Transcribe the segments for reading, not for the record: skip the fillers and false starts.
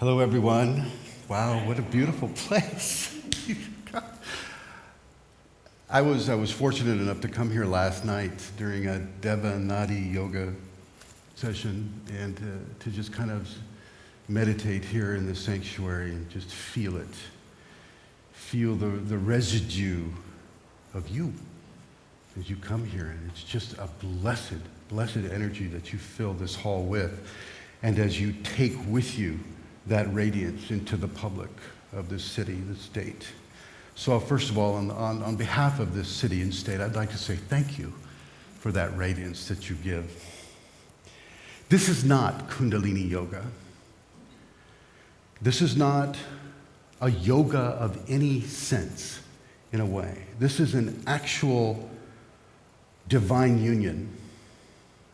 Hello, everyone. Wow, what a beautiful place. I was fortunate enough to come here last night during a divinity yoga session and to just kind of meditate here in the sanctuary and just feel it. Feel the residue of you as you come here. And it's just a blessed energy that you fill this hall with. And as you take with you that radiance into the public of this city, this state. So first of all, on behalf of this city and state, I'd like to say thank you for that radiance that you give. This is not Kundalini yoga. This is not a yoga of any sense, in a way. This is an actual divine union.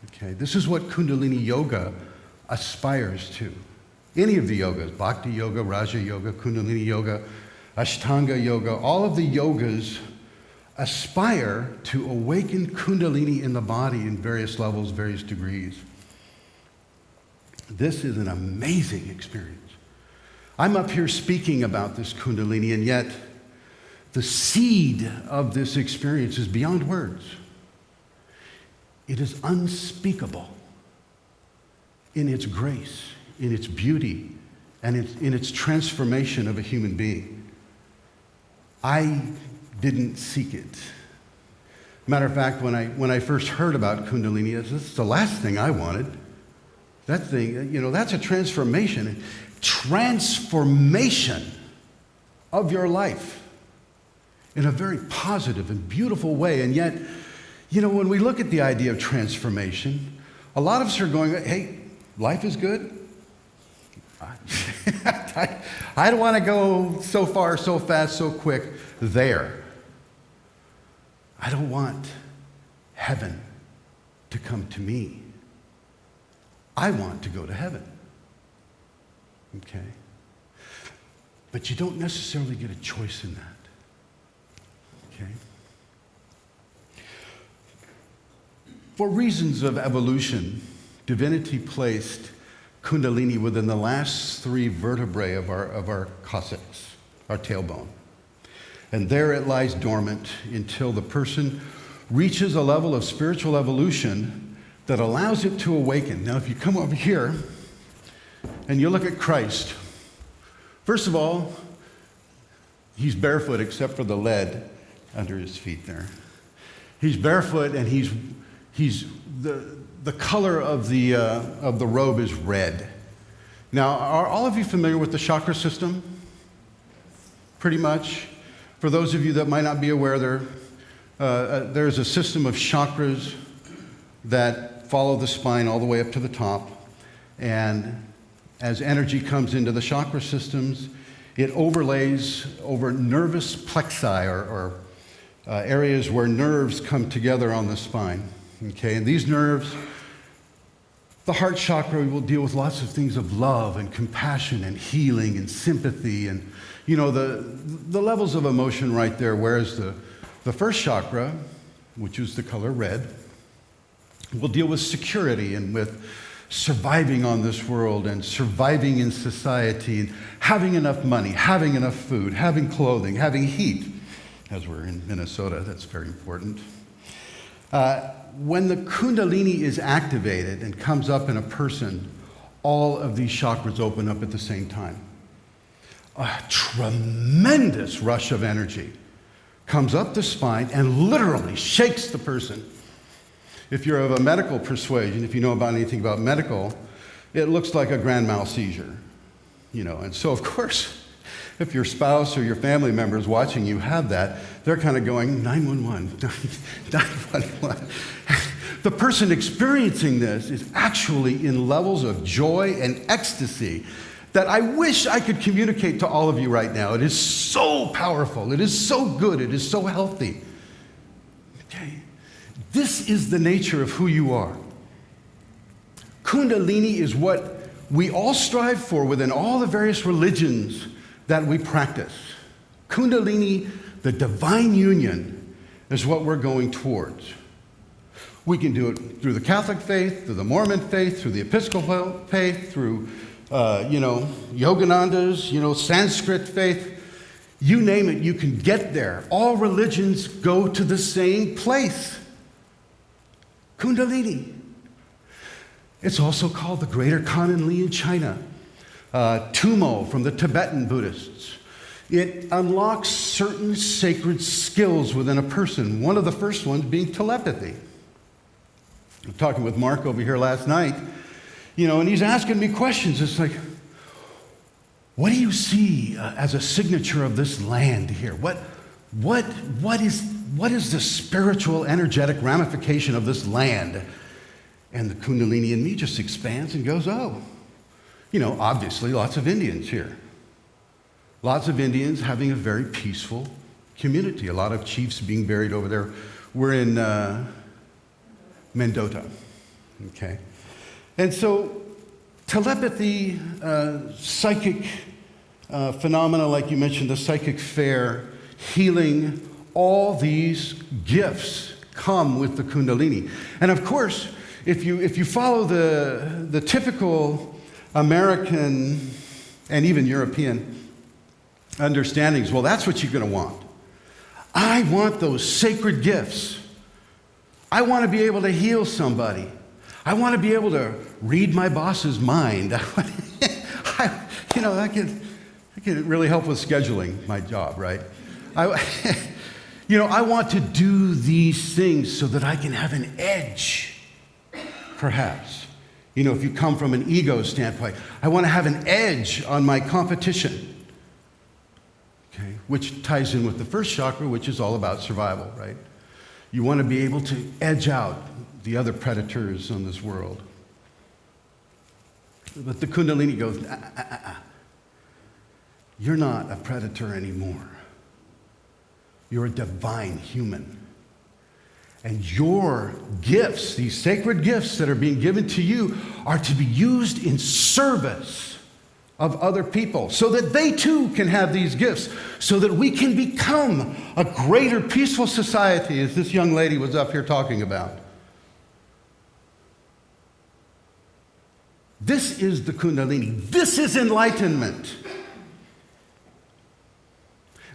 Okay, this is what Kundalini yoga aspires to. Any of the yogas, Bhakti yoga, Raja yoga, Kundalini yoga, Ashtanga yoga, all of the yogas aspire to awaken Kundalini in the body in various levels, various degrees. This is an amazing experience. I'm up here speaking about this Kundalini, and yet the seed of this experience is beyond words. It is unspeakable in its grace, in its beauty, and in its transformation of a human being. I didn't seek it. Matter of fact, when I first heard about Kundalini, this is the last thing I wanted. That thing, that's a transformation. Transformation of your life in a very positive and beautiful way. And yet, when we look at the idea of transformation, a lot of us are going, hey, life is good. I don't want to go so far, so fast, so quick there. I don't want heaven to come to me. I want to go to heaven. Okay? But you don't necessarily get a choice in that. Okay? For reasons of evolution, divinity placed Kundalini within the last three vertebrae of our coccyx, our tailbone. And there it lies dormant until the person reaches a level of spiritual evolution that allows it to awaken. Now, if you come over here and you look at Christ, first of all, he's barefoot except for the lead under his feet there. He's barefoot, and he's the color of the robe is red. Now, are all of you familiar with the chakra system? Pretty much. For those of you that might not be aware, there's a system of chakras that follow the spine all the way up to the top. And as energy comes into the chakra systems, it overlays over nervous plexi or areas where nerves come together on the spine. Okay, and these nerves, the heart chakra will deal with lots of things of love and compassion and healing and sympathy and, the levels of emotion right there. Whereas the first chakra, which is the color red, will deal with security and with surviving on this world and surviving in society and having enough money, having enough food, having clothing, having heat. As we're in Minnesota, that's very important. When the Kundalini is activated and comes up in a person, all of these chakras open up at the same time. A tremendous rush of energy comes up the spine and literally shakes the person. If you're of a medical persuasion, if you know about anything about medical, it looks like a grand mal seizure. And so, of course, if your spouse or your family member is watching you have that, they're kind of going, 911, 911. The person experiencing this is actually in levels of joy and ecstasy that I wish I could communicate to all of you right now. It is so powerful. It is so good. It is so healthy. Okay? This is the nature of who you are. Kundalini is what we all strive for within all the various religions that we practice. Kundalini, the divine union, is what we're going towards. We can do it through the Catholic faith, through the Mormon faith, through the Episcopal faith, through Yoganandas, Sanskrit faith, you name it, you can get there. All religions go to the same place. Kundalini. It's also called the Greater Kundalini in China. Tumo from the Tibetan Buddhists. It unlocks certain sacred skills within a person. One of the first ones being telepathy. I'm talking with Mark over here last night, and he's asking me questions. It's like, what do you see as a signature of this land here? What is the spiritual, energetic ramification of this land? And the Kundalini in me just expands and goes, obviously lots of Indians here. Lots of Indians having a very peaceful community. A lot of chiefs being buried over there. We're in Mendota, okay? And so telepathy, psychic phenomena, like you mentioned, the psychic fair, healing, all these gifts come with the Kundalini. And of course, if you follow the typical American and even European understandings, well, that's what you're going to want. I want those sacred gifts. I want to be able to heal somebody. I want to be able to read my boss's mind. That can really help with scheduling my job, right? I want to do these things so that I can have an edge, perhaps. If you come from an ego standpoint, I want to have an edge on my competition, okay? Which ties in with the first chakra, which is all about survival, right? You want to be able to edge out the other predators on this world. But the Kundalini goes, You're not a predator anymore. You're a divine human. And your gifts, these sacred gifts that are being given to you, are to be used in service of other people so that they too can have these gifts, so that we can become a greater peaceful society, as this young lady was up here talking about. This is the Kundalini. This is enlightenment.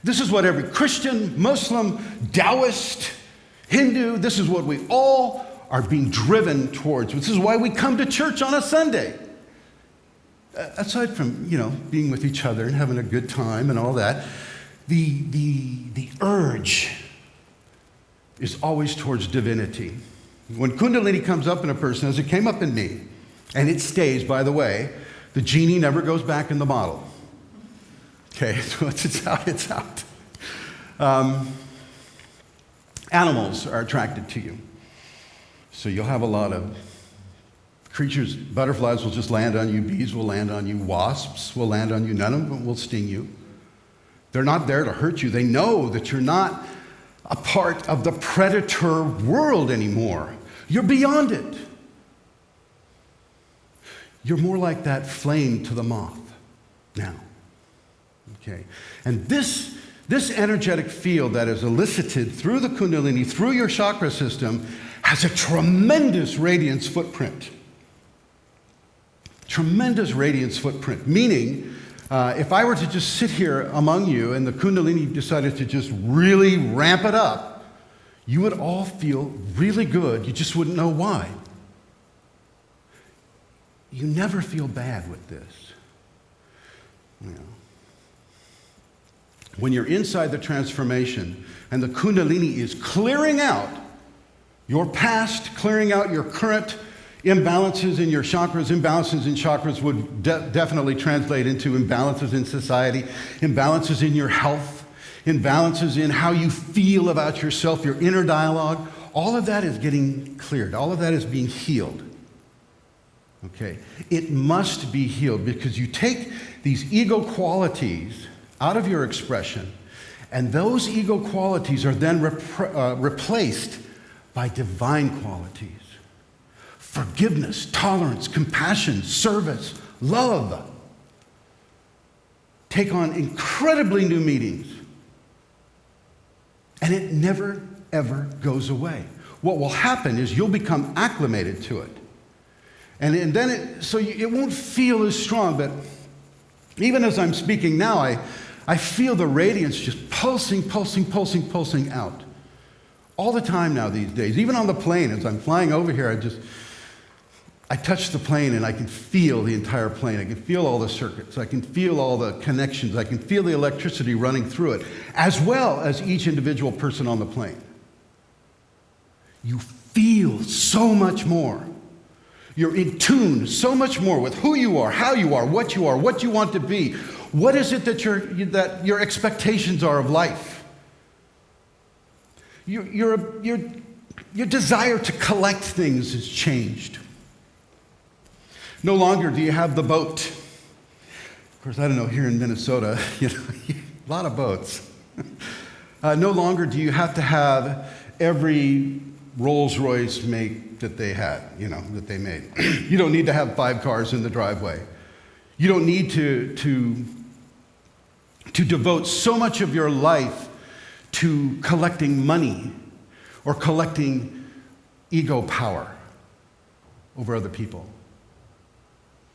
This is what every Christian, Muslim, Taoist, Hindu, this is what we all are being driven towards. This is why we come to church on a Sunday. Aside from, being with each other and having a good time and all that, the urge is always towards divinity. When Kundalini comes up in a person, as it came up in me, and it stays, by the way, the genie never goes back in the bottle. Okay, so it's out. Animals are attracted to you. So you'll have a lot of creatures, butterflies will just land on you, bees will land on you, wasps will land on you, none of them will sting you. They're not there to hurt you. They know that you're not a part of the predator world anymore. You're beyond it. You're more like that flame to the moth now. Okay. And this energetic field that is elicited through the Kundalini, through your chakra system, has a tremendous radiance footprint. Tremendous radiance footprint, meaning if I were to just sit here among you and the Kundalini decided to just really ramp it up, you would all feel really good. You just wouldn't know why. You never feel bad with this. When you're inside the transformation and the Kundalini is clearing out your past, clearing out your current imbalances in your chakras. Imbalances in chakras would definitely translate into imbalances in society, imbalances in your health, imbalances in how you feel about yourself, your inner dialogue. All of that is getting cleared. All of that is being healed. Okay? It must be healed because you take these ego qualities out of your expression, and those ego qualities are then replaced by divine qualities. Forgiveness, tolerance, compassion, service, love take on incredibly new meanings. And it never, ever goes away. What will happen is you'll become acclimated to it. And then it won't feel as strong, but even as I'm speaking now, I feel the radiance just pulsing out. All the time now these days. Even on the plane, as I'm flying over here, I touch the plane and I can feel the entire plane. I can feel all the circuits. I can feel all the connections. I can feel the electricity running through it, as well as each individual person on the plane. You feel so much more. You're in tune so much more with who you are, how you are, what you want to be. What is it that your expectations are of life? Your desire to collect things has changed. No longer do you have the boat. Of course, I don't know, here in Minnesota, a lot of boats. No longer do you have to have every Rolls-Royce make that they had, that they made. You don't need to have 5 cars in the driveway. You don't need to devote so much of your life to collecting money or collecting ego power over other people.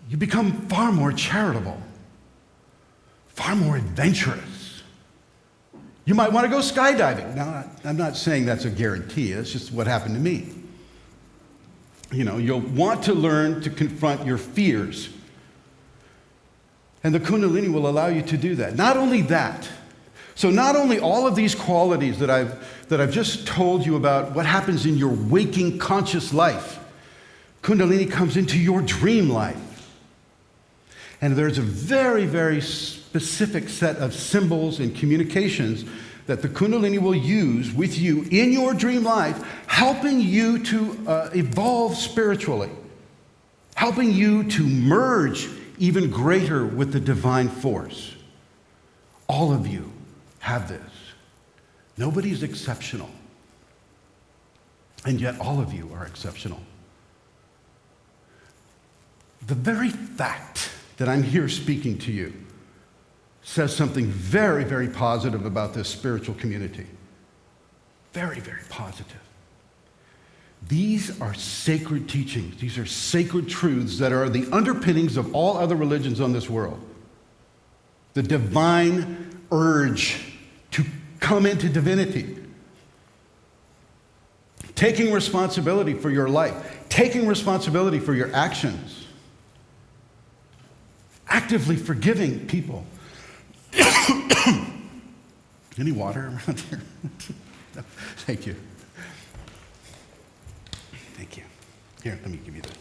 You become far more charitable, far more adventurous. You might want to go skydiving. Now, I'm not saying that's a guarantee. It's just what happened to me. You'll want to learn to confront your fears. And the Kundalini will allow you to do that. Not only that, so not only all of these qualities that I've just told you about what happens in your waking conscious life, Kundalini comes into your dream life. And there's a very, very specific set of symbols and communications that the Kundalini will use with you in your dream life, helping you to evolve spiritually, helping you to merge even greater with the divine force. All of you have this. Nobody's exceptional. And yet all of you are exceptional. The very fact that I'm here speaking to you says something very, very positive about this spiritual community. Very, very positive. These are sacred teachings. These are sacred truths that are the underpinnings of all other religions on this world. The divine urge to come into divinity. Taking responsibility for your life. Taking responsibility for your actions. Actively forgiving people. Any water around here? No. Thank you. Thank you. Here, let me give you this.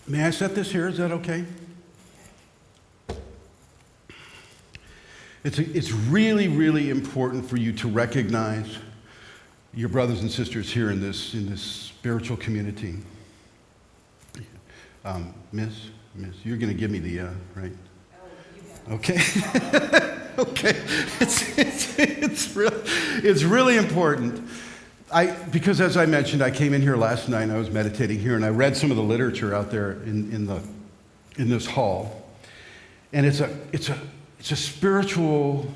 May I set this here? Is that okay? It's really, really important for you to recognize your brothers and sisters here in this spiritual community. Miss, you're going to give me the, right? Okay. Okay. It's really important. Because as I mentioned, I came in here last night and I was meditating here and I read some of the literature out there in this hall. And it's a spiritual,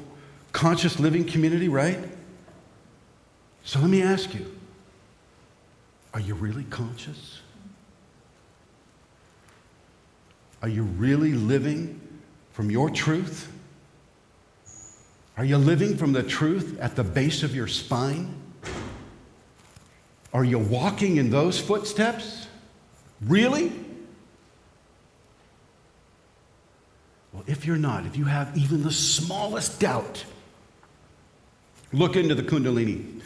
conscious living community, right? So let me ask you, are you really conscious? Are you really living from your truth? Are you living from the truth at the base of your spine? Are you walking in those footsteps? Really? Well, if you're not, if you have even the smallest doubt, look into the Kundalini.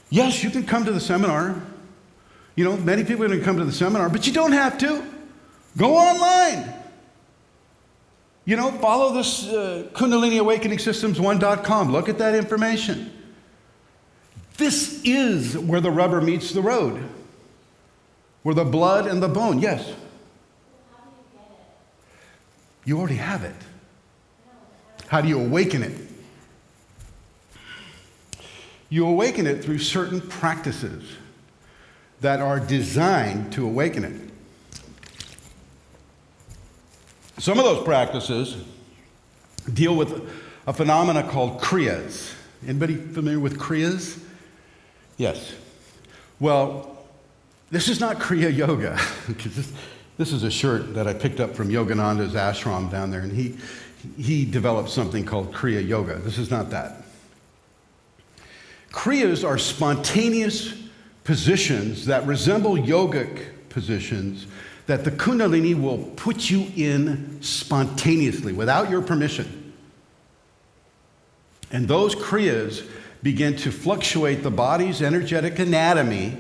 Yes, you can come to the seminar. Many people are going to come to the seminar, but you don't have to. Go online. Follow this Kundalini Awakening Systems1.com. Look at that information. This is where the rubber meets the road, where the blood and the bone. Yes? How do you get it? You already have it. How do you awaken it? You awaken it through certain practices that are designed to awaken it. Some of those practices deal with a phenomena called kriyas. Anybody familiar with kriyas? Yes. Well, this is not Kriya Yoga. This is a shirt that I picked up from Yogananda's ashram down there, and he developed something called Kriya Yoga. This is not that. Kriyas are spontaneous positions that resemble yogic positions that the Kundalini will put you in spontaneously, without your permission. And those Kriyas begin to fluctuate the body's energetic anatomy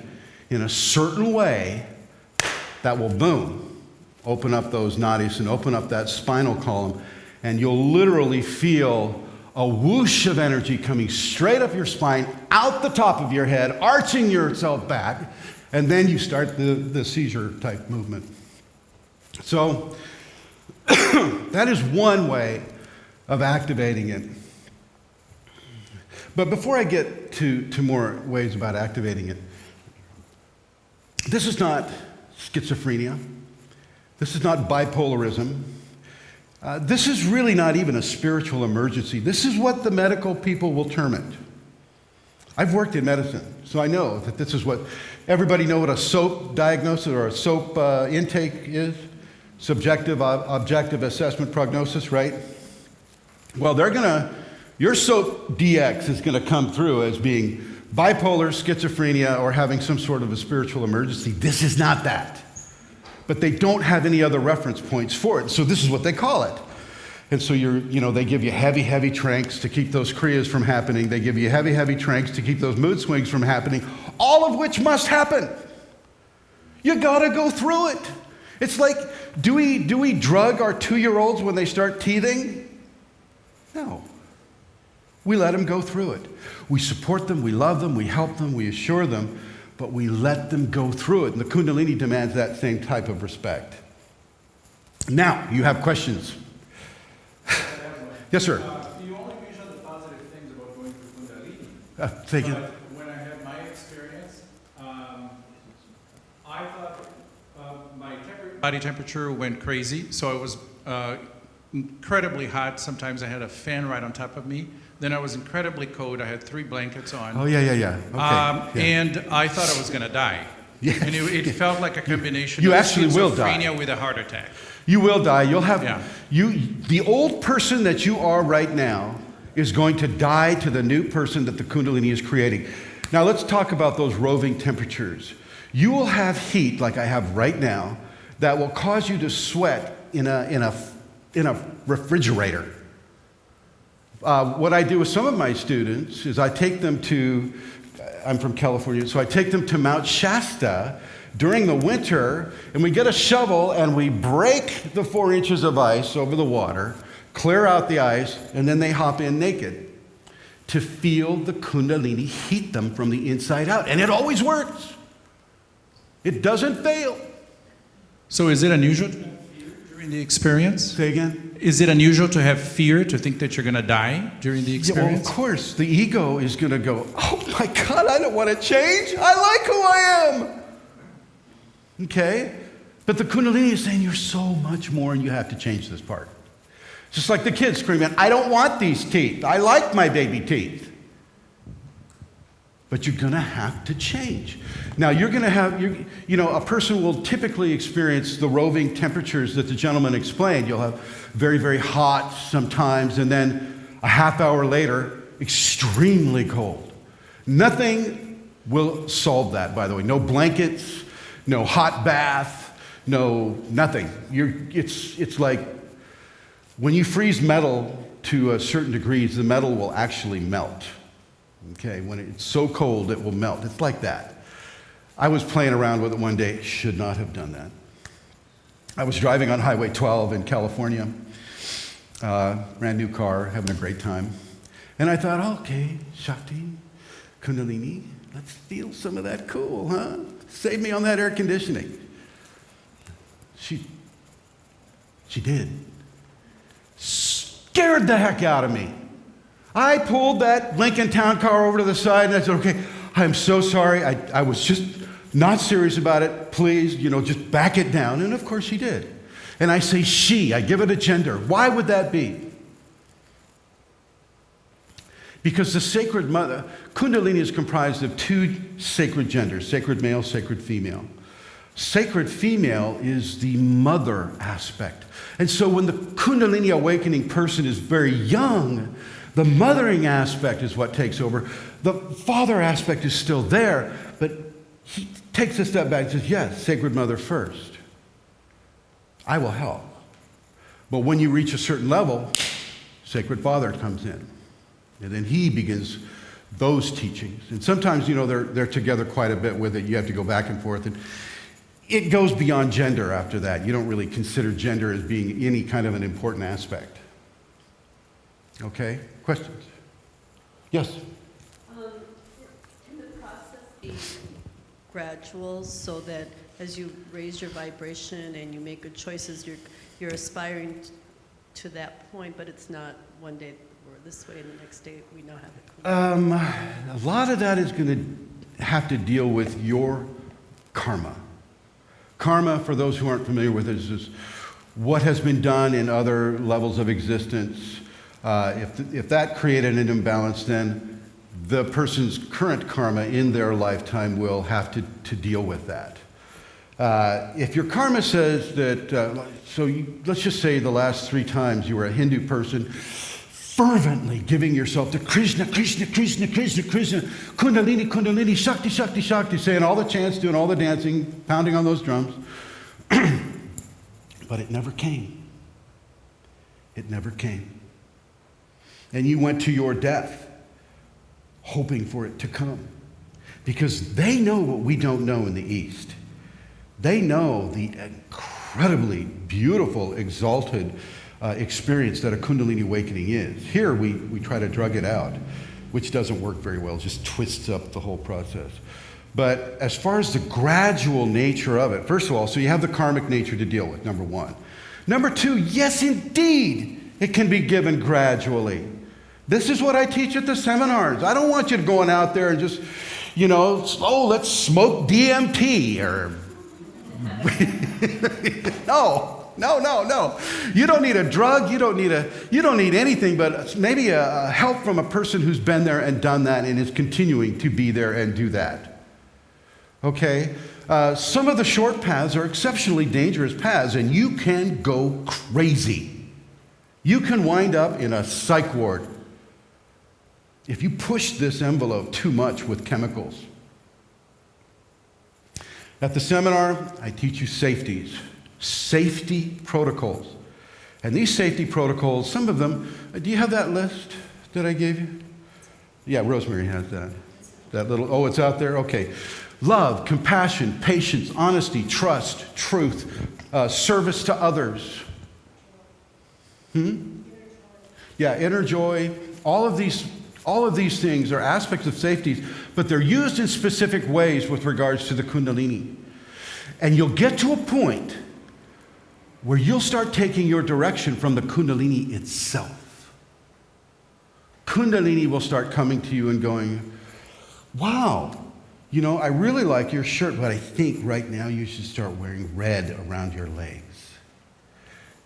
in a certain way that will, boom, open up those nadis and open up that spinal column, and you'll literally feel a whoosh of energy coming straight up your spine, out the top of your head, arching yourself back, and then you start the seizure-type movement. So that is one way of activating it. But before I get to more ways about activating it, this is not schizophrenia. This is not bipolarism. This is really not even a spiritual emergency. This is what the medical people will term it. I've worked in medicine, so I know that this is what, everybody know what a SOAP diagnosis or a SOAP intake is? Subjective, objective assessment prognosis, right? Well, your SOAP DX is gonna come through as being bipolar, schizophrenia, or having some sort of a spiritual emergency. This is not that. But they don't have any other reference points for it, so this is what they call it. And so they give you heavy, heavy tranks to keep those kriyas from happening. They give you heavy, heavy tranks to keep those mood swings from happening, all of which must happen. You gotta go through it. It's like, do we drug our 2-year-olds when they start teething? No. We let them go through it. We support them, we love them, we help them, we assure them, but we let them go through it. And the Kundalini demands that same type of respect. Now, you have questions. Yes, sir. You only mention the positive things about going through Kundalini. Thank you. But when I had my experience, I thought my body temperature went crazy. So it was incredibly hot. Sometimes I had a fan right on top of me. Then I was incredibly cold. I had 3 blankets on. Oh, yeah. Okay. Yeah. And I thought I was going to die. Yes. And it felt like a combination you of actually will die. schizophrenia with a heart attack. You will die. You'll have Yeah. the old person that you are right now is going to die to the new person that the Kundalini is creating. Now let's talk about those roving temperatures. You will have heat like I have right now that will cause you to sweat in a refrigerator. What I do with some of my students is I take them to, I'm from California, so I take them to Mount Shasta during the winter, and we get a shovel and we break the 4 inches of ice over the water, clear out the ice, and then they hop in naked to feel the Kundalini heat them from the inside out. And it always works. It doesn't fail. So is it unusual to have fear during the experience? Say again? Is it unusual to have fear, to think that you're going to die during the Yeah, experience? well, of course, the ego is going to go, oh my God, I don't want to change. I like who I am. Okay? But the Kundalini is saying you're so much more and you have to change this part. Just like the kids screaming, I don't want these teeth. I like my baby teeth. But you're going to have to change. Now, you're going to have, a person will typically experience the roving temperatures that the gentleman explained. You'll have very, very hot sometimes, and then a half hour later, extremely cold. Nothing will solve that, by the way. No blankets, no hot bath, no nothing. It's like when you freeze metal to a certain degree, the metal will actually melt. Okay, when it's so cold, it will melt. It's like that. I was playing around with it one day. Should not have done that. I was driving on Highway 12 in California, brand new car, having a great time. And I thought, okay, Shakti, Kundalini, let's feel some of that cool, huh? Save me on that air conditioning. She did. Scared the heck out of me. I pulled that Lincoln Town car over to the side and I said, okay, I'm so sorry. I was just not serious about it. Please, just back it down. And of course she did. And I say she, I give it a gender. Why would that be? Because the sacred mother, Kundalini is comprised of two sacred genders, sacred male, sacred female. Sacred female is the mother aspect. And so when the Kundalini awakening person is very young, the mothering aspect is what takes over. The father aspect is still there, but he takes a step back and says, yes, sacred mother first. I will help. But when you reach a certain level, sacred father comes in. And then he begins those teachings. And sometimes, they're together quite a bit with it. You have to go back and forth. And it goes beyond gender after that. You don't really consider gender as being any kind of an important aspect. Okay? Questions? Yes? Can the process be gradual so that as you raise your vibration and you make good choices, you're aspiring to that point, but it's not one day we're this way and the next day we know how to A lot of that is going to have to deal with your karma. Karma, for those who aren't familiar with it, is what has been done in other levels of existence. If that created an imbalance, then the person's current karma in their lifetime will have to deal with that. If your karma says that, let's just say the last 3 times you were a Hindu person, fervently giving yourself to Krishna, Krishna, Krishna, Krishna, Krishna, Kundalini, Kundalini, Shakti, Shakti, Shakti, saying all the chants, doing all the dancing, pounding on those drums. But it never came. It never came. And you went to your death hoping for it to come. Because they know what we don't know in the East. They know the incredibly beautiful, exalted experience that a Kundalini awakening is. Here we try to drug it out, which doesn't work very well, just twists up the whole process. But as far as the gradual nature of it, first of all, so you have the karmic nature to deal with, number 1. Number 2, yes, indeed, it can be given gradually. This is what I teach at the seminars. I don't want you going out there and just, let's smoke DMT or... No. You don't need a drug. You don't need anything but maybe a help from a person who's been there and done that and is continuing to be there and do that. Okay? Some of the short paths are exceptionally dangerous paths, and you can go crazy. You can wind up in a psych ward if you push this envelope too much with chemicals. At the seminar, I teach you safety protocols. And these safety protocols, some of them, do you have that list that I gave you? Yeah, Rosemary has that. It's out there? Okay. Love, compassion, patience, honesty, trust, truth, service to others. Yeah, inner joy. All of these things are aspects of safety, but they're used in specific ways with regards to the Kundalini. And you'll get to a point where you'll start taking your direction from the Kundalini itself. Kundalini will start coming to you and going, wow, I really like your shirt, but I think right now you should start wearing red around your legs.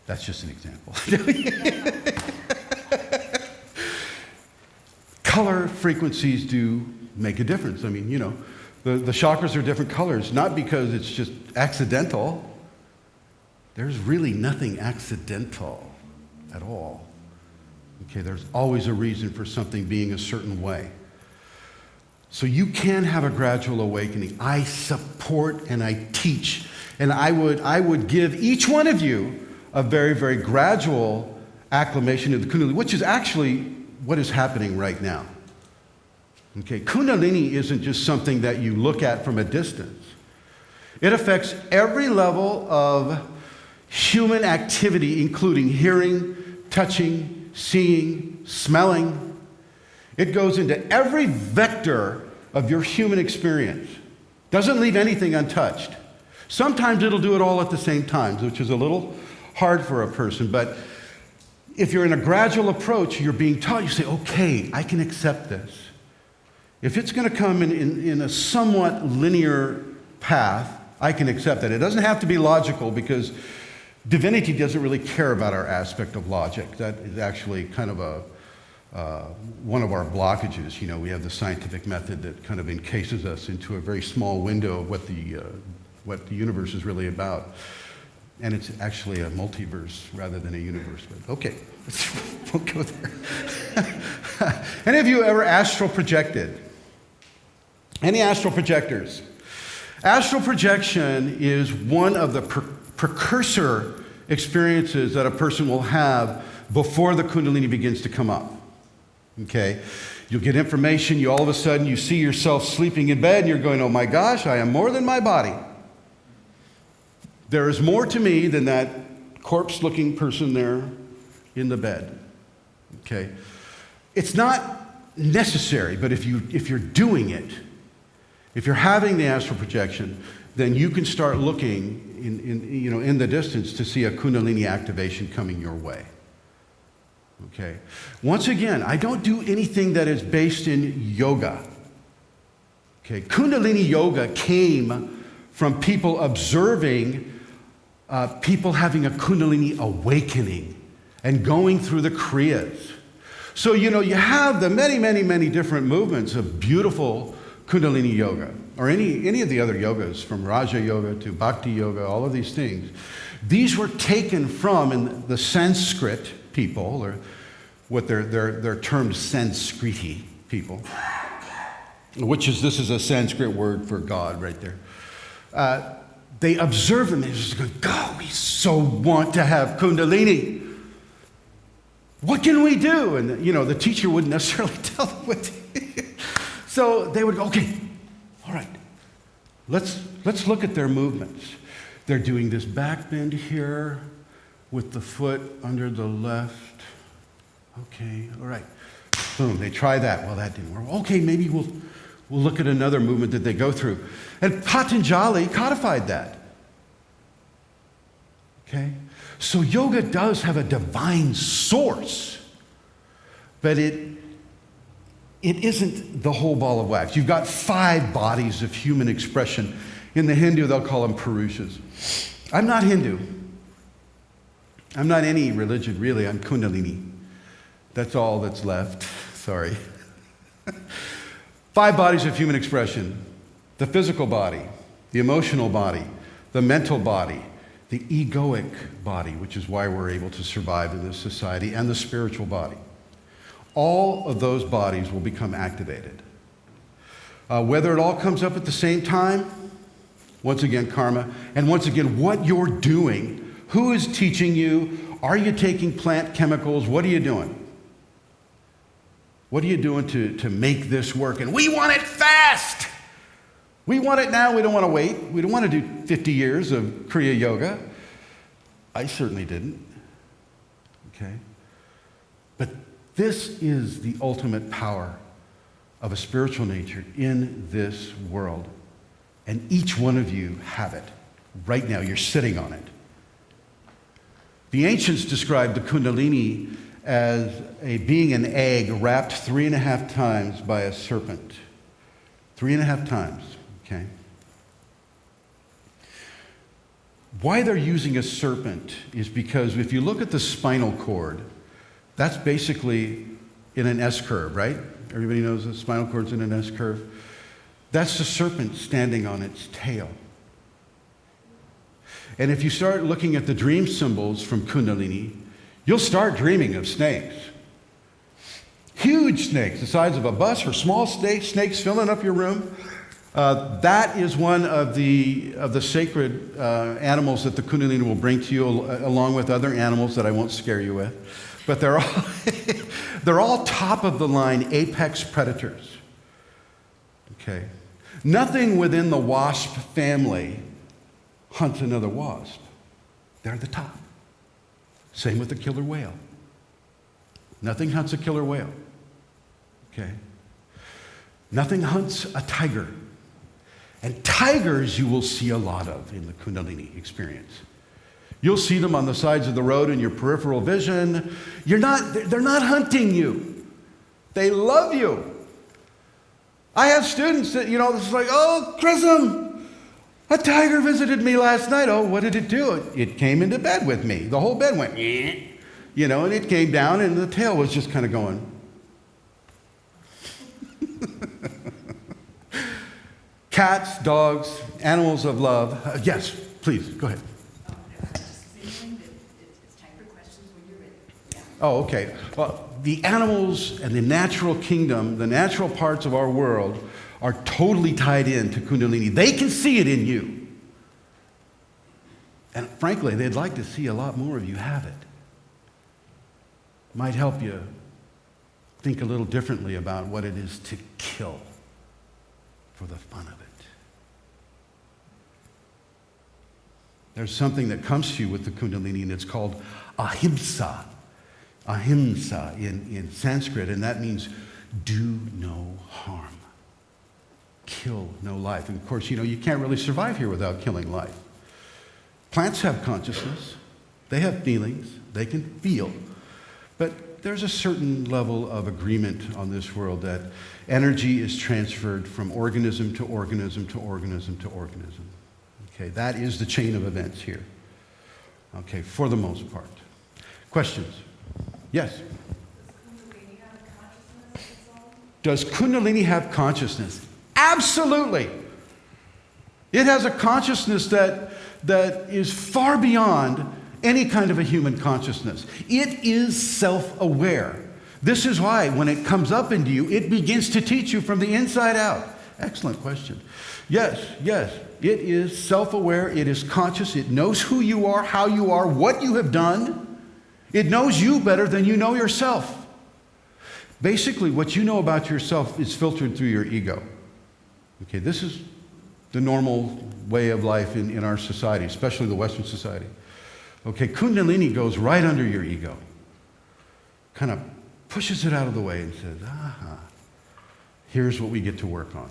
That's just an example. Color frequencies do make a difference. I mean, the chakras are different colors, not because it's just accidental. There's really nothing accidental at all. Okay, there's always a reason for something being a certain way. So you can have a gradual awakening. I support and I teach, and I would give each one of you a very, very gradual acclimation to the Kundalini, which is actually what is happening right now. Okay, Kundalini isn't just something that you look at from a distance. It affects every level of human activity, including hearing, touching, seeing, smelling. It goes into every vector of your human experience. Doesn't leave anything untouched. Sometimes it'll do it all at the same time, which is a little hard for a person, but if you're in a gradual approach, you're being taught, you say, okay, I can accept this. If it's going to come in a somewhat linear path, I can accept that. It doesn't have to be logical, because divinity doesn't really care about our aspect of logic. That is actually kind of one of our blockages. You know, we have the scientific method that kind of encases us into a very small window of what the universe is really about. And it's actually a multiverse rather than a universe. But okay, we'll go there. Any of you ever astral projected? Any astral projectors? Astral projection is one of the precursor experiences that a person will have before the Kundalini begins to come up. Okay? You'll get information, you all of a sudden you see yourself sleeping in bed and you're going, oh my gosh, I am more than my body. There is more to me than that corpse-looking person there in the bed. Okay? It's not necessary, but if you're doing it, if you're having the astral projection, then you can start looking in the distance to see a Kundalini activation coming your way. Okay? Once again, I don't do anything that is based in yoga. Okay? Kundalini yoga came from people observing people having a Kundalini awakening and going through the Kriyas. So, you have the many, many, many different movements of beautiful Kundalini yoga, or any of the other yogas, from Raja Yoga to Bhakti Yoga, all of these things. These were taken from in the Sanskrit people, or what they're termed Sanskriti people, this is a Sanskrit word for God right there. They observe them and they just go, God, we so want to have Kundalini. What can we do? And, the teacher wouldn't necessarily tell them what to do. So they would go, okay, all right, let's look at their movements. They're doing this back bend here with the foot under the left. Okay, all right. Boom, they try that. Well, that didn't work. Okay, maybe we'll look at another movement that they go through. And Patanjali codified that. Okay? So yoga does have a divine source, but it isn't the whole ball of wax. You've got 5 bodies of human expression. In the Hindu, they'll call them Purushas. I'm not Hindu. I'm not any religion, really. I'm Kundalini. That's all that's left. Sorry. 5 bodies of human expression: the physical body, the emotional body, the mental body, the egoic body, which is why we're able to survive in this society, and the spiritual body. All of those bodies will become activated. Whether it all comes up at the same time, once again, karma, and once again, what you're doing, who is teaching you, are you taking plant chemicals, what are you doing? What are you doing to make this work? And we want it fast. We want it now. We don't want to wait. We don't want to do 50 years of Kriya Yoga. I certainly didn't. Okay? But this is the ultimate power of a spiritual nature in this world. And each one of you have it. Right now, you're sitting on it. The ancients described the Kundalini as being an egg wrapped 3.5 times by a serpent. 3.5 times, okay? Why they're using a serpent is because if you look at the spinal cord, that's basically in an S-curve, right? Everybody knows the spinal cord's in an S-curve. That's the serpent standing on its tail. And if you start looking at the dream symbols from Kundalini, you'll start dreaming of snakes. Huge snakes, the size of a bus, or small snakes filling up your room. That is one of the sacred animals that the Kundalini will bring to you, along with other animals that I won't scare you with. But they're all top of the line apex predators. Okay. Nothing within the wasp family hunts another wasp. They're the top. Same with the killer whale. Nothing hunts a killer whale. Okay? Nothing hunts a tiger. And tigers you will see a lot of in the Kundalini experience. You'll see them on the sides of the road in your peripheral vision. They're not hunting you. They love you. I have students that, it's like, oh, Chrism, a tiger visited me last night. Oh, what did it do? It came into bed with me. The whole bed went, and it came down and the tail was just kind of going, Cats, dogs, animals of love. Yes, please, go ahead. Just signaling that it's time for questions when you're ready. Yeah. Oh, okay. Well, the animals and the natural kingdom, the natural parts of our world, are totally tied in to Kundalini. They can see it in you. And frankly, they'd like to see a lot more of you have it. Might help you think a little differently about what it is to kill for the fun of it. There's something that comes to you with the Kundalini, and it's called ahimsa. Ahimsa in Sanskrit, and that means do no harm. Kill no life. And of course, you can't really survive here without killing life. Plants have consciousness. They have feelings. They can feel. But there's a certain level of agreement on this world that energy is transferred from organism to organism to organism to organism. Okay, that is the chain of events here. Okay, for the most part. Questions? Yes? Does Kundalini have consciousness? Absolutely. It has a consciousness that is far beyond any kind of a human consciousness. It is self-aware. This is why when it comes up into you, it begins to teach you from the inside out. Excellent question. Yes. It is self-aware. It is conscious. It knows who you are, how you are, what you have done. It knows you better than you know yourself. Basically, what you know about yourself is filtered through your ego. Okay, this is the normal way of life in our society, especially the Western society. Okay, Kundalini goes right under your ego, kind of pushes it out of the way and says, here's what we get to work on.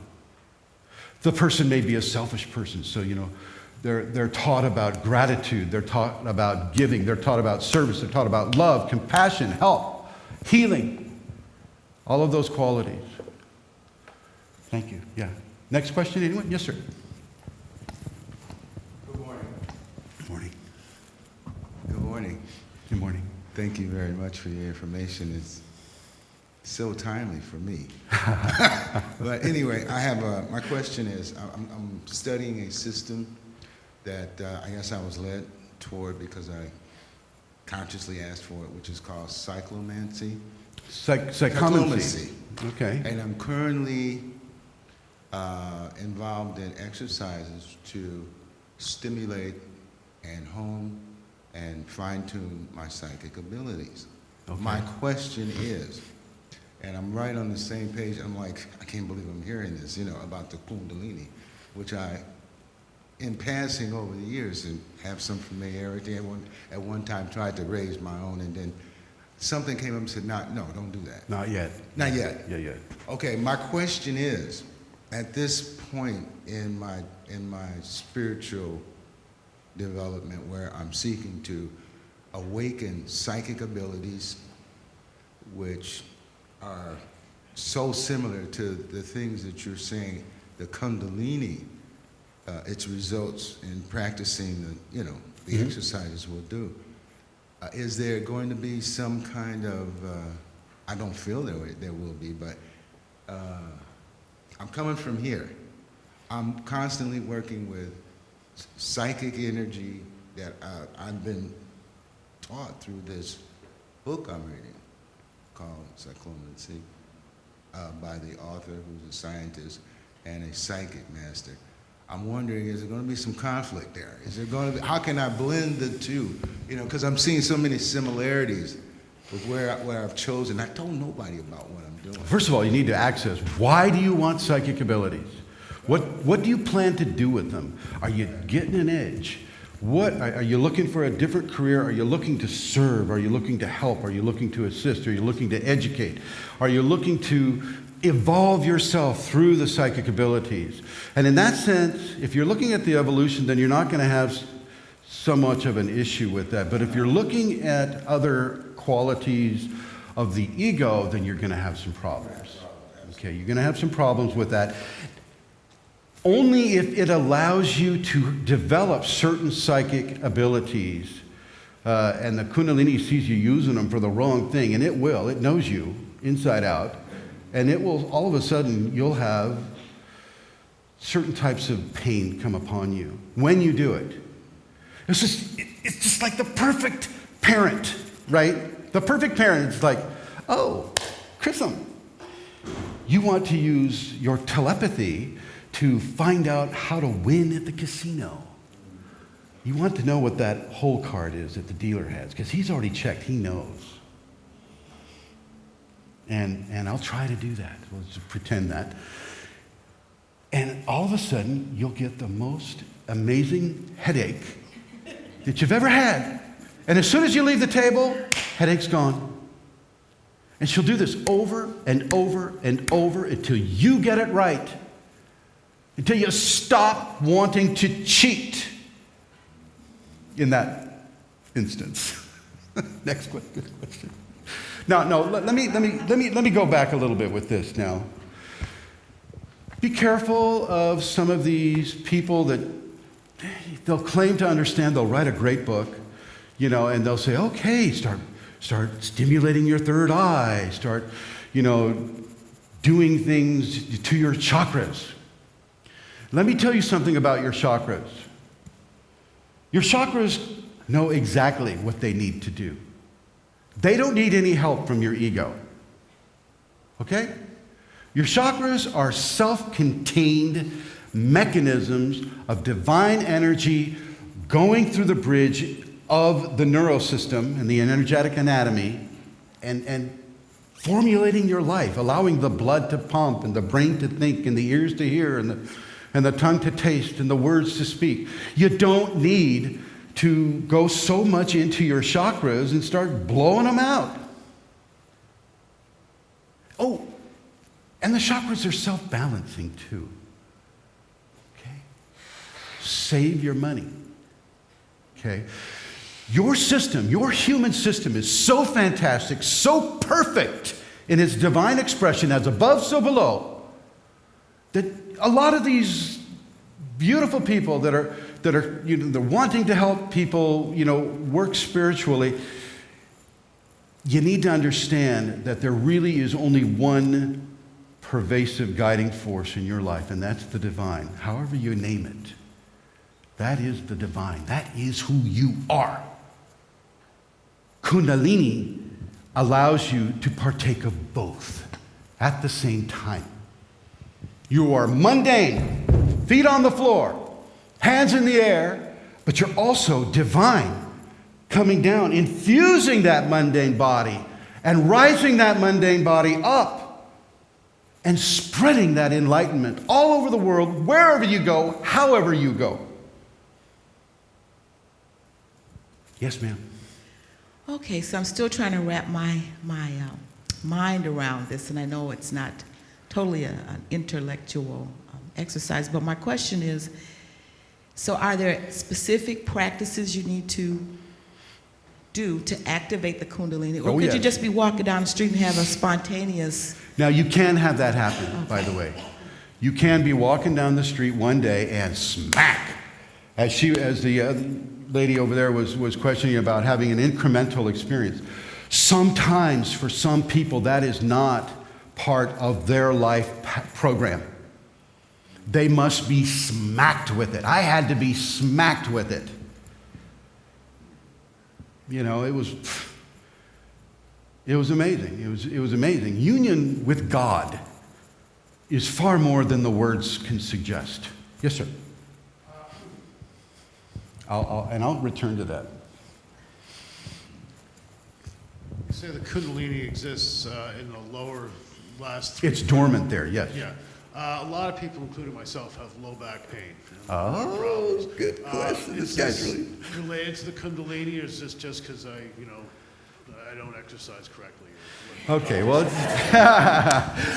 The person may be a selfish person, so, they're taught about gratitude, they're taught about giving, they're taught about service, they're taught about love, compassion, help, healing, all of those qualities. Thank you. Yeah. Next question, anyone? Yes, sir. Good morning. Good morning. Good morning. Good morning. Thank you very much for your information. It's so timely for me. But anyway, I have my question is, I'm studying a system that I guess I was led toward because I consciously asked for it, which is called cyclomancy. Psychomancy. Okay. And I'm currently involved in exercises to stimulate and hone and fine-tune my psychic abilities. Okay. My question is, and I'm right on the same page, I'm like, I can't believe I'm hearing this, about the Kundalini, which I, in passing over the years, and have some familiarity, at one time tried to raise my own, and then something came up and said, no, don't do that. Not yet. Not yet. Yeah, yet. Okay, my question is, at this point in my spiritual development where I'm seeking to awaken psychic abilities which are so similar to the things that you're saying, the Kundalini, its results in practicing the exercises will do. Is there going to be some kind of, I don't feel there will be, but I'm coming from here. I'm constantly working with psychic energy that I've been taught through this book I'm reading called Cyclomancy by the author who's a scientist and a psychic master. I'm wondering, is there going to be some conflict there? Is there going to be, how can I blend the two? Because I'm seeing so many similarities with where I've chosen. I told nobody about what I'm doing. First of all, you need to access. Why do you want psychic abilities? What do you plan to do with them? Are you getting an edge? What are you looking for a different career? Are you looking to serve? Are you looking to help? Are you looking to assist? Are you looking to educate? Are you looking to evolve yourself through the psychic abilities? And in that sense, if you're looking at the evolution, then you're not going to have so much of an issue with that. But if you're looking at other qualities of the ego, then you're going to have some problems. Okay, you're going to have some problems with that. Only if it allows you to develop certain psychic abilities, and the Kundalini sees you using them for the wrong thing, and it will, it knows you inside out, and it will, all of a sudden, you'll have certain types of pain come upon you when you do it. It's just like the perfect parent, right? The perfect parent is like, oh, Chrism, you want to use your telepathy to find out how to win at the casino. You want to know what that hole card is that the dealer has, because he's already checked, he knows. And I'll try to do that. We'll just pretend that. And all of a sudden, you'll get the most amazing headache that you've ever had. And as soon as you leave the table, headache's gone. And she'll do this over and over and over until you get it right. Until you stop wanting to cheat in that instance. Next question. No, let me go back a little bit with this now. Be careful of some of these people that they'll claim to understand. They'll write a great book, and they'll say, okay, start stimulating your third eye. Start, doing things to your chakras. Let me tell you something about your chakras. Your chakras know exactly what they need to do. They don't need any help from your ego. Okay? Your chakras are self-contained mechanisms of divine energy going through the bridge of the neurosystem and the energetic anatomy and formulating your life, allowing the blood to pump and the brain to think and the ears to hear and the tongue to taste and the words to speak. You don't need to go so much into your chakras and start blowing them out. Oh, and the chakras are self-balancing too. Okay? Save your money. Okay? Your system, your human system is so fantastic, so perfect in its divine expression as above, so below, that a lot of these beautiful people that are they're wanting to help people, work spiritually, you need to understand that there really is only one pervasive guiding force in your life, and that's the divine. However you name it, that is the divine. That is who you are. Kundalini allows you to partake of both at the same time. You are mundane, feet on the floor, hands in the air, but you're also divine, coming down, infusing that mundane body and rising that mundane body up and spreading that enlightenment all over the world, wherever you go, however you go. Yes, ma'am. Okay, so I'm still trying to wrap my mind around this, and I know it's not totally an intellectual exercise, but my question is, so are there specific practices you need to do to activate the Kundalini? Or could you just be walking down the street and have a spontaneous... Now, you can have that happen, by the way. You can be walking down the street one day and smack, as the lady over there was questioning about having an incremental experience. Sometimes, for some people, that is not part of their life program. They must be smacked with it. I had to be smacked with it. It was amazing. It was amazing. Union with God is far more than the words can suggest. Yes, sir. I'll return to that. You say the Kundalini exists in the lower last three. It's dormant there, yes. Yeah. A lot of people, including myself, have low back pain. Oh, good question. Is This guy's this really... related to the Kundalini, or is this just because I don't exercise correctly? Okay, well,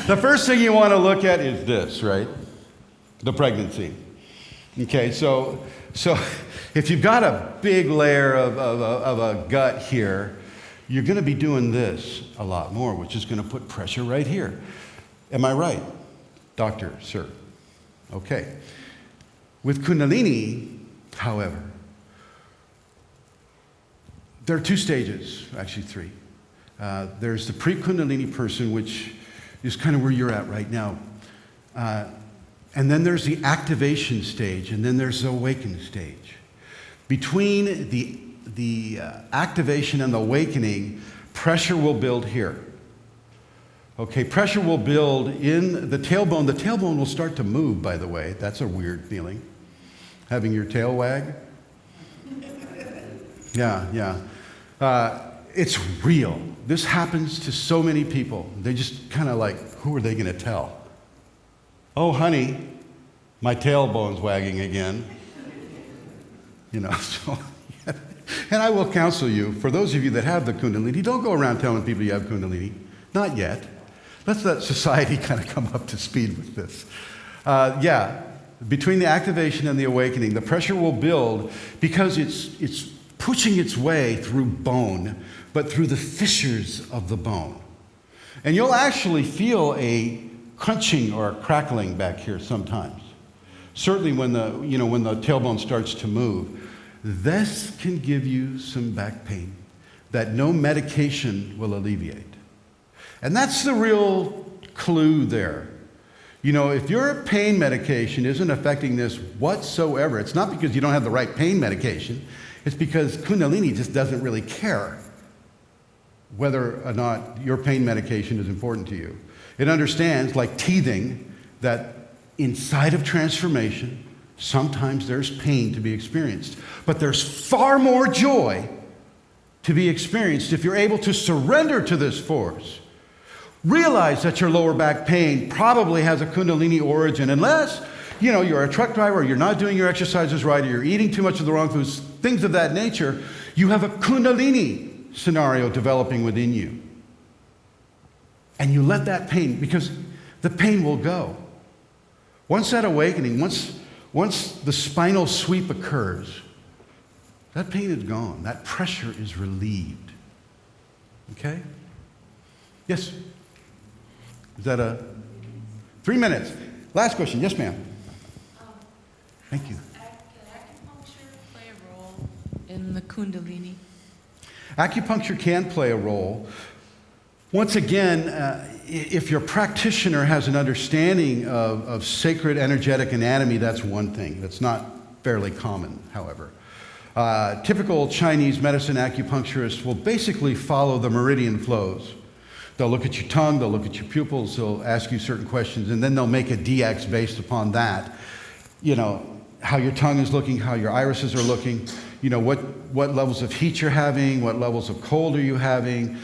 the first thing you want to look at is this, right? The pregnancy. Okay, so if you've got a big layer of a gut here, you're going to be doing this a lot more, which is going to put pressure right here. Am I right, doctor, sir? Okay. With Kundalini, however, there are two stages, actually three. There's the pre-Kundalini person, which is kind of where you're at right now. And then there's the activation stage, and then there's the awaken stage. Between the activation and the awakening, pressure will build here. Okay, pressure will build in the tailbone. The tailbone will start to move, by the way. That's a weird feeling. Having your tail wag. Yeah. It's real. This happens to so many people. They just kind of like, who are they going to tell? Oh, honey, my tailbone's wagging again. You know, so, and I will counsel you, for those of you that have the Kundalini, don't go around telling people you have Kundalini. Not yet. Let's let society kind of come up to speed with this. Between the activation and the awakening, the pressure will build because it's pushing its way through bone, but through the fissures of the bone. And you'll actually feel a crunching or a crackling back here sometimes. Certainly when the tailbone starts to move. This can give you some back pain that no medication will alleviate. And that's the real clue there. You know, if your pain medication isn't affecting this whatsoever, it's not because you don't have the right pain medication. It's because Kundalini just doesn't really care whether or not your pain medication is important to you. It understands, like teething, that inside of transformation, sometimes there's pain to be experienced. But there's far more joy to be experienced if you're able to surrender to this force. Realize that your lower back pain probably has a Kundalini origin, unless, you're a truck driver, or you're not doing your exercises right, or you're eating too much of the wrong foods, things of that nature. You have a Kundalini scenario developing within you. And you let that pain, because the pain will go. Once that awakening, once the spinal sweep occurs, that pain is gone. That pressure is relieved. Okay? Yes? Is that 3 minutes? Last question. Yes, ma'am. Thank you. Can acupuncture play a role in the Kundalini? Acupuncture can play a role. Once again, if your practitioner has an understanding of sacred energetic anatomy, that's one thing. That's not fairly common, however. Typical Chinese medicine acupuncturists will basically follow the meridian flows. They'll look at your tongue, they'll look at your pupils, they'll ask you certain questions, and then they'll make a DX based upon that. How your tongue is looking, how your irises are looking, what levels of heat you're having, what levels of cold are you having,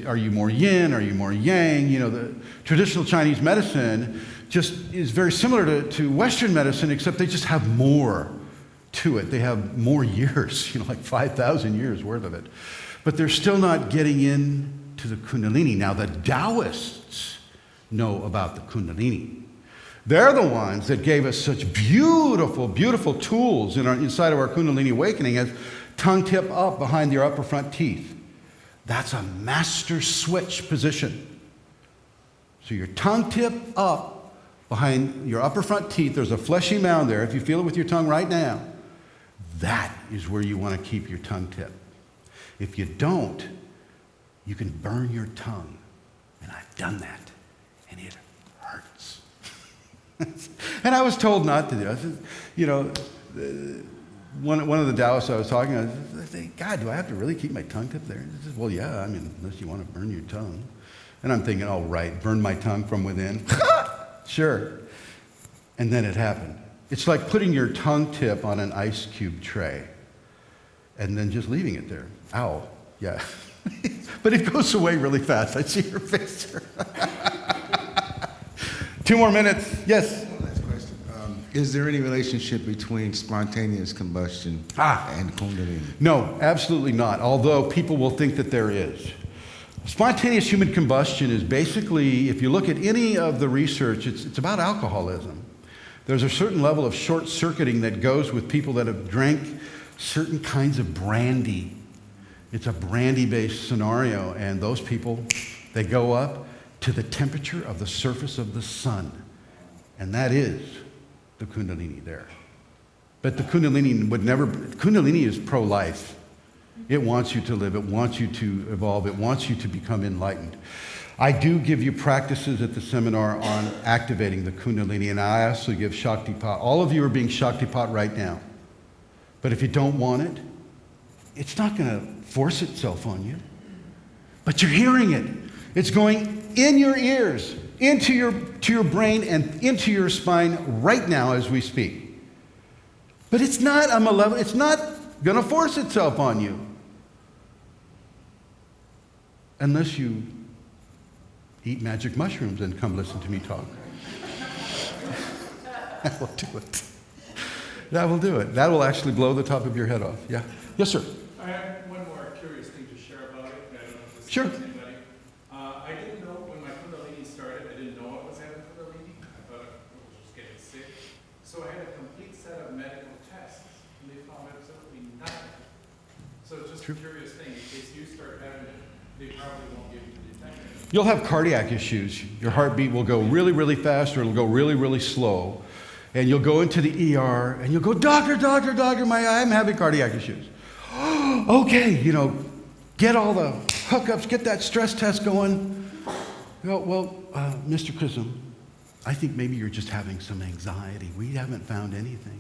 are you more yin, are you more yang? The traditional Chinese medicine just is very similar to Western medicine, except they just have more to it. They have more years, like 5,000 years worth of it. But they're still not getting in to the Kundalini. Now, the Taoists know about the Kundalini. They're the ones that gave us such beautiful, beautiful tools inside of our Kundalini awakening as tongue tip up behind your upper front teeth. That's a master switch position. So your tongue tip up behind your upper front teeth. There's a fleshy mound there. If you feel it with your tongue right now, that is where you want to keep your tongue tip. If you don't, you can burn your tongue. And I've done that. And it hurts. And I was told not to do it. One of the Taoists I was talking to, I said, God, do I have to really keep my tongue tip there? He says, well, yeah, unless you want to burn your tongue. And I'm thinking, oh, right, burn my tongue from within? Sure. And then it happened. It's like putting your tongue tip on an ice cube tray and then just leaving it there. Ow, yeah. But it goes away really fast. I see your face here. 2 more minutes. Yes? Last question. Is there any relationship between spontaneous combustion and Kundalini? No, absolutely not, although people will think that there is. Spontaneous human combustion is basically, if you look at any of the research, it's about alcoholism. There's a certain level of short-circuiting that goes with people that have drank certain kinds of brandy. It's a brandy-based scenario, and those people, they go up to the temperature of the surface of the sun, and that is the Kundalini there. But the Kundalini Kundalini is pro-life. It wants you to live. It wants you to evolve. It wants you to become enlightened. I do give you practices at the seminar on activating the Kundalini, and I also give Shaktipat. All of you are being Shaktipat right now. But if you don't want it, it's not going to force itself on you. But you're hearing it. It's going in your ears, to your brain, and into your spine right now as we speak. But it's not a malevolent, it's not going to force itself on you. Unless you eat magic mushrooms and come listen to me talk. That will do it. That will do it. That will actually blow the top of your head off. Yeah. Yes, sir. I have one more curious thing to share about it. I don't know if this Sure. helps anybody. I didn't know when my Kundalini started, I didn't know I was having Kundalini. I thought I was just getting sick. So I had a complete set of medical tests, and they found absolutely nothing. So it's just a curious thing. In case you start having it, they probably won't give you the detection. You'll have cardiac issues. Your heartbeat will go really, really fast, or it'll go really, really slow. And you'll go into the ER, and you'll go, doctor, I'm having cardiac issues. Okay, get all the hookups, get that stress test going. Well, Mr. Chrism, I think maybe you're just having some anxiety. We haven't found anything,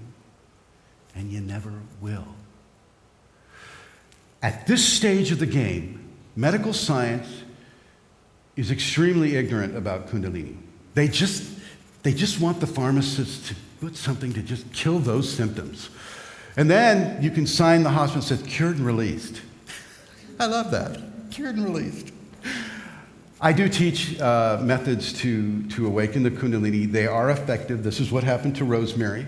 and you never will. At this stage of the game, medical science is extremely ignorant about Kundalini. They just want the pharmacists to put something to just kill those symptoms. And then you can sign the hospital that says cured and released. I love that. Cured and released. I do teach methods to awaken the Kundalini. They are effective. This is what happened to Rosemary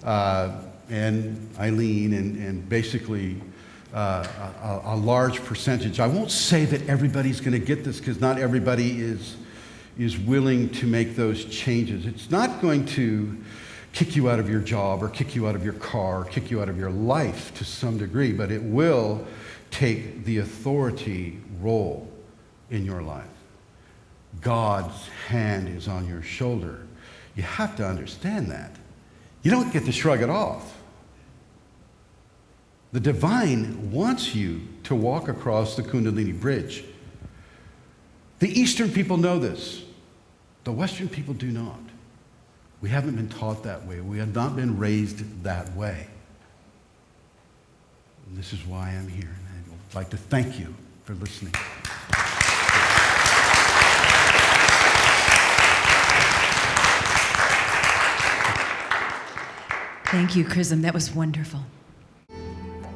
and Eileen and basically a large percentage. I won't say that everybody's going to get this because not everybody is willing to make those changes. It's not going to kick you out of your job or kick you out of your car or kick you out of your life to some degree, but it will take the authority role in your life. God's hand is on your shoulder. You have to understand that. You don't get to shrug it off. The divine wants you to walk across the Kundalini bridge. The Eastern people know this. The Western people do not. We haven't been taught that way. We have not been raised that way. And this is why I'm here. And I'd like to thank you for listening. Thank you, Chrism. That was wonderful.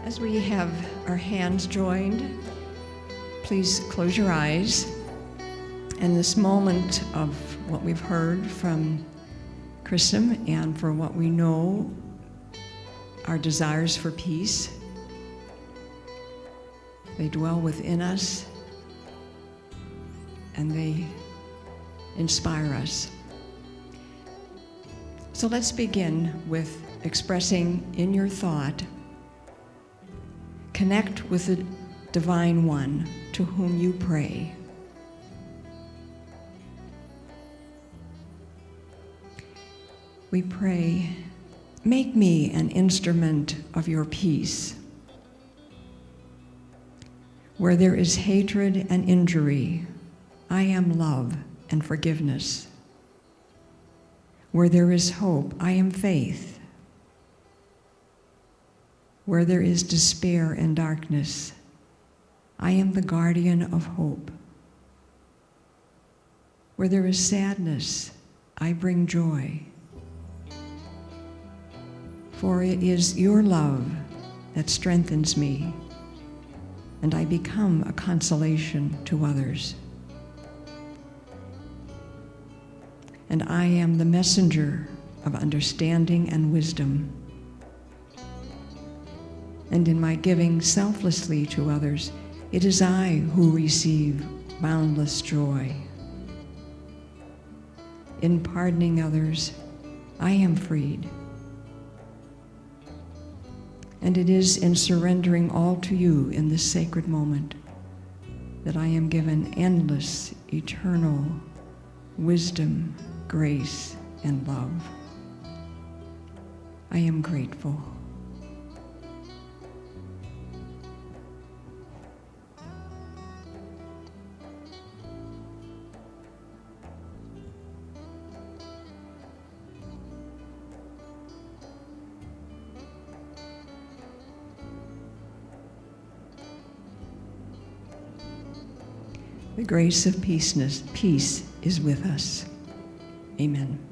As we have our hands joined, please close your eyes. And this moment of what we've heard from Chrism and for what we know, our desires for peace, they dwell within us and they inspire us. So let's begin with expressing in your thought, connect with the Divine One to whom you pray. We pray, make me an instrument of your peace. Where there is hatred and injury, I am love and forgiveness. Where there is hope, I am faith. Where there is despair and darkness, I am the guardian of hope. Where there is sadness, I bring joy. For it is your love that strengthens me, and I become a consolation to others. And I am the messenger of understanding and wisdom. And in my giving selflessly to others, it is I who receive boundless joy. In pardoning others, I am freed. And it is in surrendering all to you in this sacred moment that I am given endless, eternal wisdom, grace, and love. I am grateful. The grace of peace is with us. Amen.